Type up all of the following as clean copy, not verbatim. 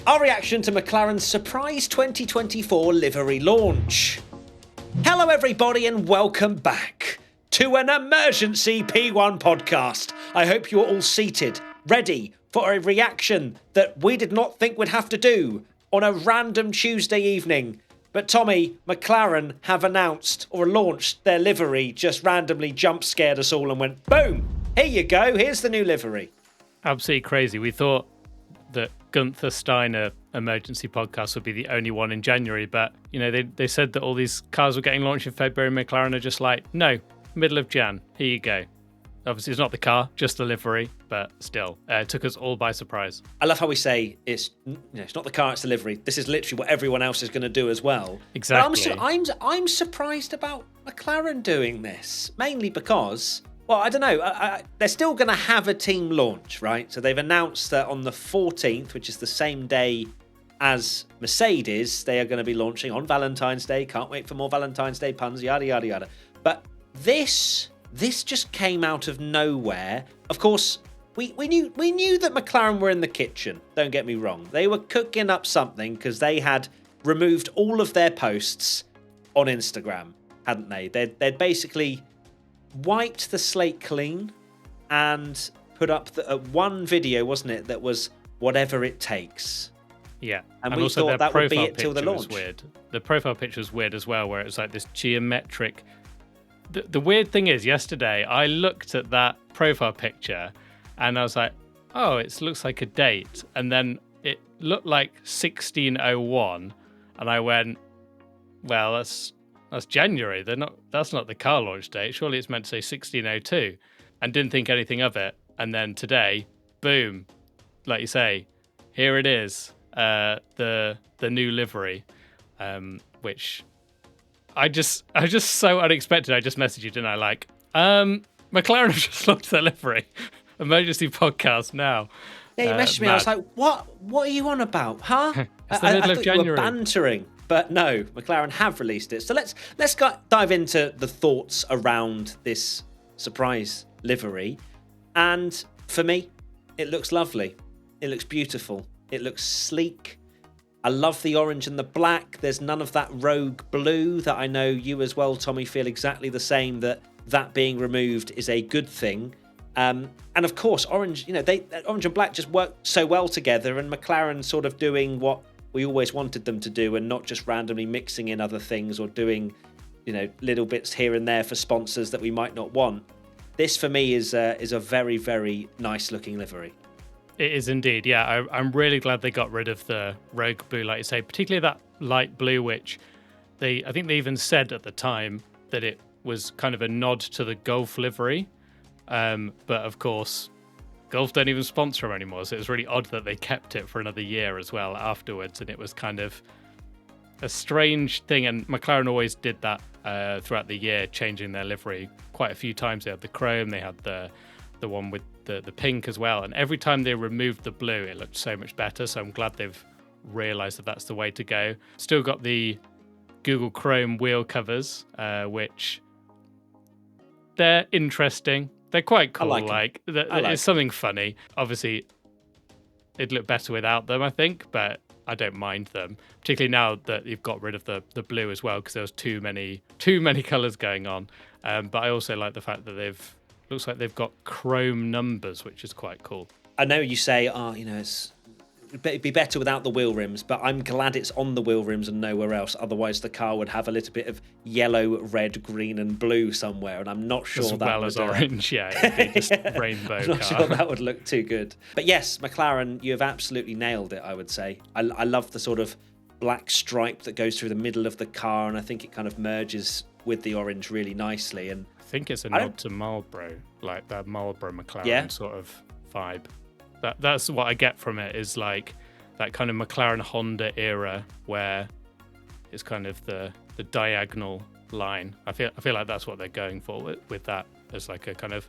Our reaction to McLaren's surprise 2024 livery launch. Hello everybody and welcome back to an emergency P1 podcast. I hope you're all seated, ready for a reaction that we did not think we'd have to do on a random Tuesday evening. But Tommy, McLaren have announced or launched their livery, just randomly jump scared us all and went, boom, here you go, here's the new livery. Absolutely crazy. We thought that Gunther Steiner emergency podcast would be the only one in January, but you know they said that all these cars were getting launched in February. McLaren are just like, no, middle of Jan, here you go. Obviously it's not the car, just the livery, but still it took us all by surprise. I love how we say it's not the car, it's the livery. This is literally what everyone else is going to do as well. Exactly. But I'm surprised about McLaren doing this, mainly because, well, I don't know. They're still going to have a team launch, right? So they've announced that on the 14th, which is the same day as Mercedes, they are going to be launching on Valentine's Day. Can't wait for more Valentine's Day puns, yada, yada, yada. But this just came out of nowhere. Of course, we knew that McLaren were in the kitchen. Don't get me wrong. They were cooking up something because they had removed all of their posts on Instagram, hadn't they? They'd basically wiped the slate clean and put up one video, wasn't it, that was whatever it takes. Yeah, and we also thought that would be it till the launch. Weird. The profile picture was weird as well, where it was like this geometric. The weird thing is, yesterday I looked at that profile picture and I was like, oh, it looks like a date, and then it looked like 1601, and I went, well, that's January. That's not the car launch date. Surely it's meant to say 1602, and didn't think anything of it. And then today, boom, like you say, here it is, the new livery, which I just so unexpected. I just messaged you, didn't I? Like, McLaren have just launched their livery. Emergency podcast now. Yeah, you messaged me. I was like, what are you on about, huh? It's the middle of January. You were bantering. But no, McLaren have released it. So let's dive into the thoughts around this surprise livery. And for me, it looks lovely. It looks beautiful. It looks sleek. I love the orange and the black. There's none of that rogue blue that I know you as well, Tommy, feel exactly the same, that being removed is a good thing. And of course, orange, orange and black just work so well together, and McLaren sort of doing what we always wanted them to do, and not just randomly mixing in other things or doing, little bits here and there for sponsors that we might not want. This for me is a very, very nice looking livery. It is indeed, yeah. I'm really glad they got rid of the rogue blue, like you say, particularly that light blue, which I think they even said at the time that it was kind of a nod to the Golf livery. But of course, Golf don't even sponsor them anymore, so it was really odd that they kept it for another year as well afterwards, and it was kind of a strange thing. And McLaren always did that throughout the year, changing their livery quite a few times. They had the chrome, they had the one with the pink as well, and every time they removed the blue, it looked so much better. So I'm glad they've realised that that's the way to go. Still got the Google Chrome wheel covers, which they're interesting. They're quite cool. It's something funny. Obviously, it'd look better without them, I think, but I don't mind them, particularly now that you've got rid of the blue as well, because there was too many colours going on. But I also like the fact that looks like they've got chrome numbers, which is quite cool. I know you say, it'd be better without the wheel rims, but I'm glad it's on the wheel rims and nowhere else. Otherwise, the car would have a little bit of yellow, red, green, and blue somewhere, and I'm not sure as that well as orange. Yeah, it'd be just rainbow. I'm not sure that would look too good. But yes, McLaren, you have absolutely nailed it. I would say I love the sort of black stripe that goes through the middle of the car, and I think it kind of merges with the orange really nicely. And I think it's a nod to Marlboro, like that Marlboro McLaren sort of vibe. That's what I get from it, is like that kind of McLaren Honda era where it's kind of the diagonal line. I feel like that's what they're going for with that, as like a kind of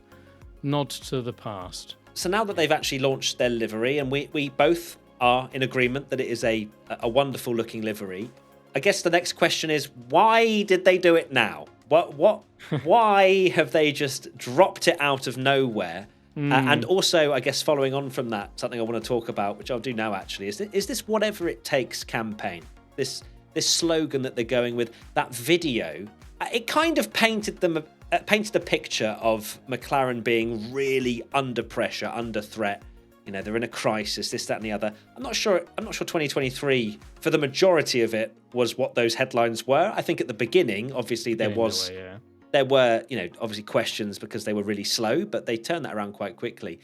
nod to the past. So now that they've actually launched their livery, and we both are in agreement that it is a wonderful looking livery, I guess the next question is, why did they do it now? Why have they just dropped it out of nowhere? And also, I guess following on from that, something I want to talk about, which I'll do now actually, is this whatever it takes campaign. This slogan that they're going with, that video, it kind of painted a picture of McLaren being really under pressure, under threat. You know, they're in a crisis, this, that, and the other. I'm not sure 2023, for the majority of it, was what those headlines were. I think at the beginning, obviously, there were, you know, obviously questions because they were really slow, but they turned that around quite quickly.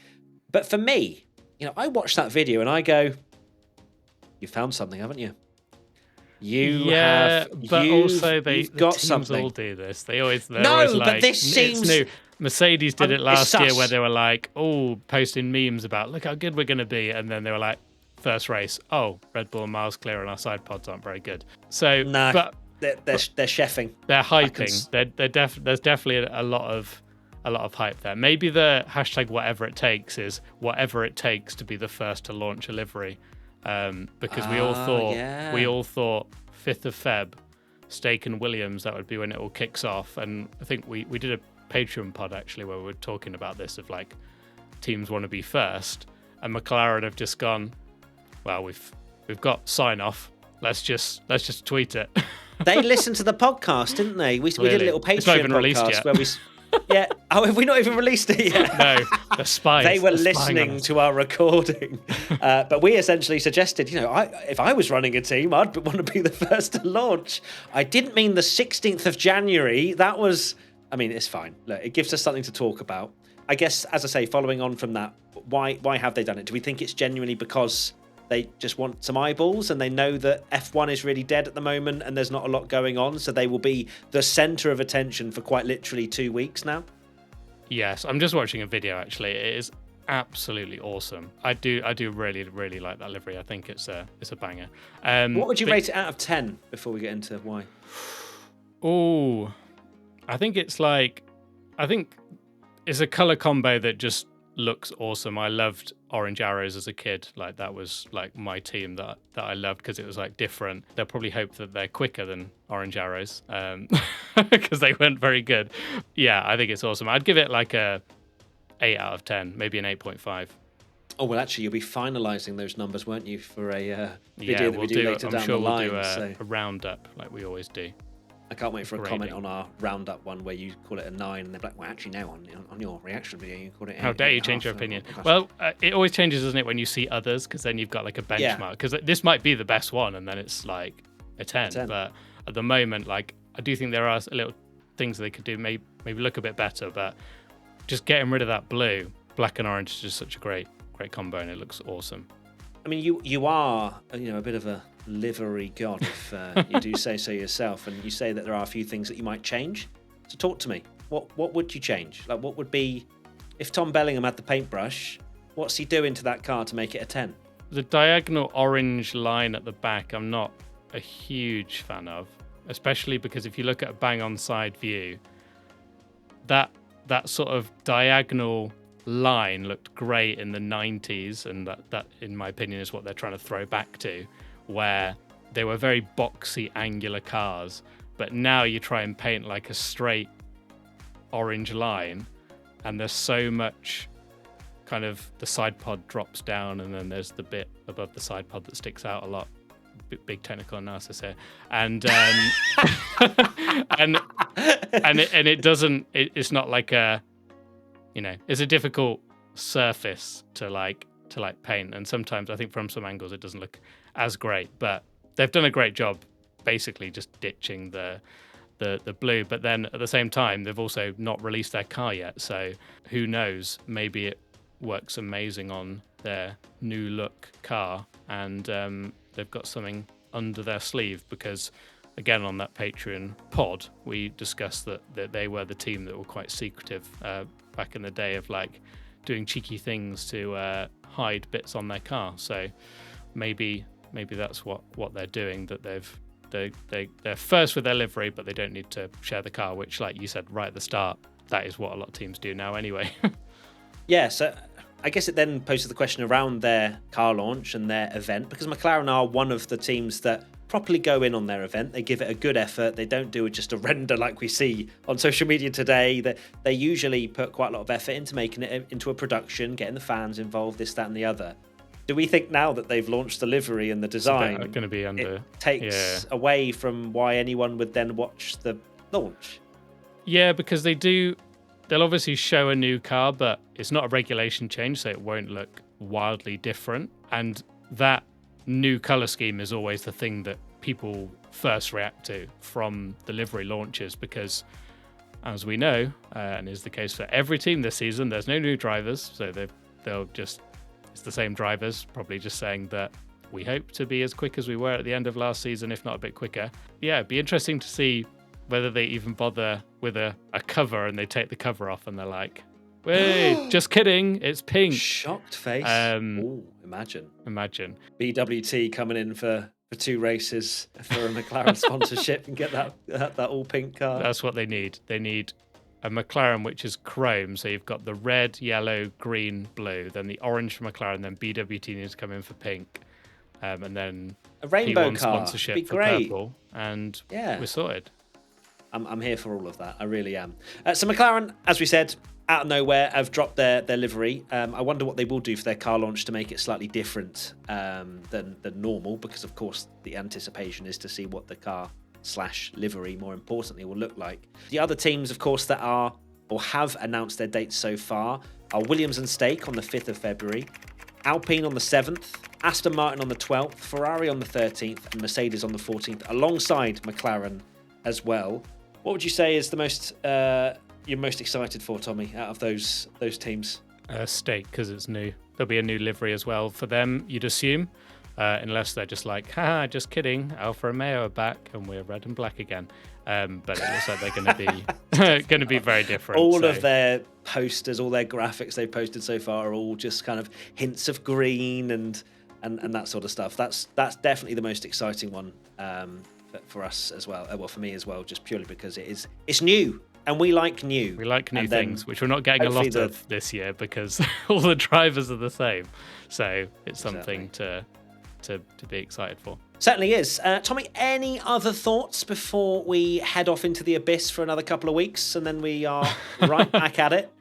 But for me, you know, I watched that video and I go, you found something, haven't you? You've also you've got the teams something. all do this. They're always but like, this seems it's new. Mercedes did it last year sus. where they were like, posting memes about look how good we're going to be, and then they were like, first race, Red Bull miles clear and our side pods aren't very good. So, no, but they're chefing. They're hyping. There's definitely a lot of hype there. Maybe the hashtag whatever it takes is whatever it takes to be the first to launch a livery. Because we all thought 5th of Feb, Stake and Williams, that would be when it all kicks off. And I think we did a Patreon pod actually where we were talking about this of like teams want to be first, and McLaren have just gone, well, we've got sign off. Let's just tweet it. They listened to the podcast, didn't they? We did a little Patreon podcast where we. Yeah. Oh, have we not even released it yet? No, the spies. They were listening to our recording. But we essentially suggested, you know, if I was running a team, I'd want to be the first to launch. I didn't mean the 16th of January. That was, I mean, it's fine. Look, it gives us something to talk about. I guess, as I say, following on from that, why have they done it? Do we think it's genuinely because they just want some eyeballs and they know that F1 is really dead at the moment and there's not a lot going on, so they will be the centre of attention for quite literally 2 weeks now? Yes, I'm just watching a video actually. It is absolutely awesome. I do really, really like that livery. I think it's a banger. What would you rate it out of 10 before we get into why? I think it's a colour combo that just looks awesome. I loved Orange Arrows as a kid. Like that was like my team that I loved because it was like different. They'll probably hope that they're quicker than Orange Arrows because they weren't very good. Yeah, I think it's awesome. I'd give it like a 8 out of 10, maybe an 8.5. Oh, well, actually, you'll be finalising those numbers, won't you, for a video that we do later down the line. We'll do a roundup like we always do. I can't wait for a comment on our roundup one where you call it a 9 and they're like, well, actually, no, on your reaction video, you called it 8. How dare you change your opinion? Well, it always changes, doesn't it, when you see others, because then you've got like a benchmark. Because this might be the best one, and then it's like a 10. But at the moment, like, I do think there are little things they could do, maybe look a bit better. But just getting rid of that blue, black and orange is just such a great combo, and it looks awesome. I mean, you are, you know, a bit of a livery god, if you do say so yourself, and you say that there are a few things that you might change. So talk to me. What would you change? Like, what would be, if Tom Bellingham had the paintbrush, what's he doing to that car to make it a 10? The diagonal orange line at the back, I'm not a huge fan of, especially because if you look at a bang-on side view, that sort of diagonal line looked great in the 90s, and that in my opinion is what they're trying to throw back to, where they were very boxy angular cars, but now you try and paint like a straight orange line and there's so much kind of, the side pod drops down and then there's the bit above the side pod that sticks out a lot. Big technical analysis here, and and it doesn't, it's not like a, you know, it's a difficult surface to paint, and sometimes I think from some angles it doesn't look as great, but they've done a great job basically just ditching the blue. But then at the same time they've also not released their car yet, so who knows, maybe it works amazing on their new look car, and they've got something under their sleeve, because again on that Patreon pod we discussed that they were the team that were quite secretive back in the day of like doing cheeky things to hide bits on their car. So maybe that's what they're doing, that they're first with their livery, but they don't need to share the car, which, like you said right at the start, that is what a lot of teams do now anyway. Yeah, so I guess it then poses the question around their car launch and their event, because McLaren are one of the teams that properly go in on their event. They give it a good effort. They don't do just a render like we see on social media today. They usually put quite a lot of effort into making it into a production, getting the fans involved, this, that, and the other. Do we think now that they've launched the livery and the design, going to be under, it takes away from why anyone would then watch the launch? Yeah, because they'll obviously show a new car, but it's not a regulation change, so it won't look wildly different. And that new color scheme is always the thing that people first react to from the livery launches, because as we know, and is the case for every team this season, there's no new drivers, so it's the same drivers, probably just saying that we hope to be as quick as we were at the end of last season, if not a bit quicker. Yeah, it'd be interesting to see whether they even bother with a cover and they take the cover off and they're like, wait, just kidding, it's pink. Shocked face. Imagine. BWT coming in for 2 races for a McLaren sponsorship and get that all pink car. That's what they need. They need a McLaren which is chrome, so you've got the red, yellow, green, blue, then the orange for McLaren, then BWT needs to come in for pink, and then a rainbow P1 car sponsorship be for great. purple, and we're sorted. I'm here for all of that. I really am. So McLaren, as we said, out of nowhere have dropped their livery. I wonder what they will do for their car launch to make it slightly different than normal, because of course the anticipation is to see what the car / livery, more importantly, will look like. The other teams, of course, that are or have announced their dates so far are Williams and Stake on the 5th of February, Alpine on the 7th, Aston Martin on the 12th, Ferrari on the 13th, and Mercedes on the 14th, alongside McLaren as well. What would you say is the most you're most excited for, Tommy, out of those teams? Stake, because it's new. There'll be a new livery as well for them, you'd assume. Unless they're just like, haha, just kidding, Alfa Romeo are back and we're red and black again. But it looks like they're going to be very different. All of their posters, all their graphics they've posted so far are all just kind of hints of green and that sort of stuff. That's definitely the most exciting one for us as well. Well, for me as well, just purely because it's new. And we like new. We like new things, which we're not getting a lot of this year because all the drivers are the same. So it's something to be excited for. Certainly is. Tommy, any other thoughts before we head off into the abyss for another couple of weeks and then we are right back at it?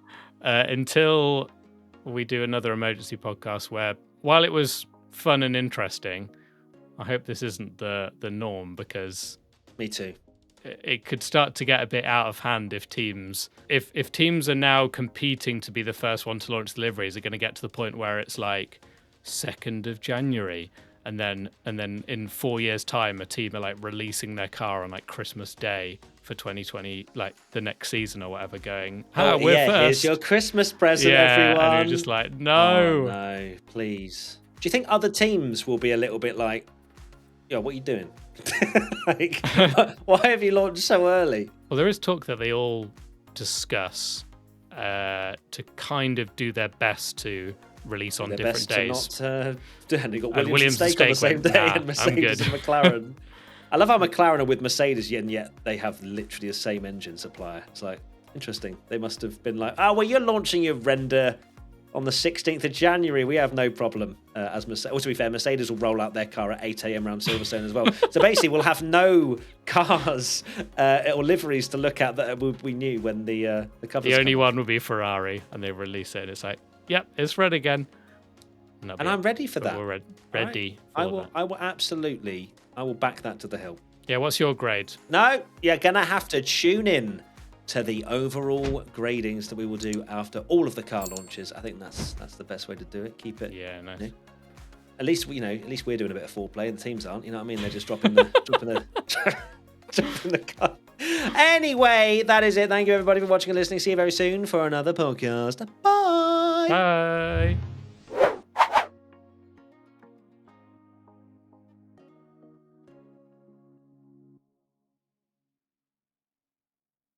Until we do another emergency podcast where, while it was fun and interesting, I hope this isn't the norm, because... Me too. It could start to get a bit out of hand if teams are now competing to be the first one to launch the liveries, are going to get to the point where it's like 2nd of January. And then in 4 years' time, a team are like releasing their car on like Christmas Day for 2020, like the next season or whatever, going, we're first. Here's your Christmas present, everyone. And you're just like, no. Oh, no, please. Do you think other teams will be a little bit like, yo, what are you doing? Like, why have you launched so early? Well, there is talk that they all discuss to kind of do their best to release on different days. And you've got Williams and Stake on the same day, and Mercedes and McLaren. I love how McLaren are with Mercedes, and yet they have literally the same engine supplier. It's like, interesting. They must have been like, oh, well, you're launching your render on the 16th of January. We have no problem as Mercedes. Or to be fair, Mercedes will roll out their car at 8 a.m. around Silverstone as well. So basically, we'll have no cars or liveries to look at that we knew when the covers. The only one will be Ferrari, and they release it, and it's like, yep, it's red again. And I'm ready for that. We're ready. I will absolutely. I will back that to the hill. Yeah, what's your grade? No, you're gonna have to tune in to the overall gradings that we will do after all of the car launches. I think that's the best way to do it. Keep it. Yeah, nice. You know, at least we're doing a bit of foreplay, and the teams aren't. You know what I mean? They're just dropping the dropping the car. Anyway, that is it. Thank you everybody for watching and listening. See you very soon for another podcast. Bye. Bye.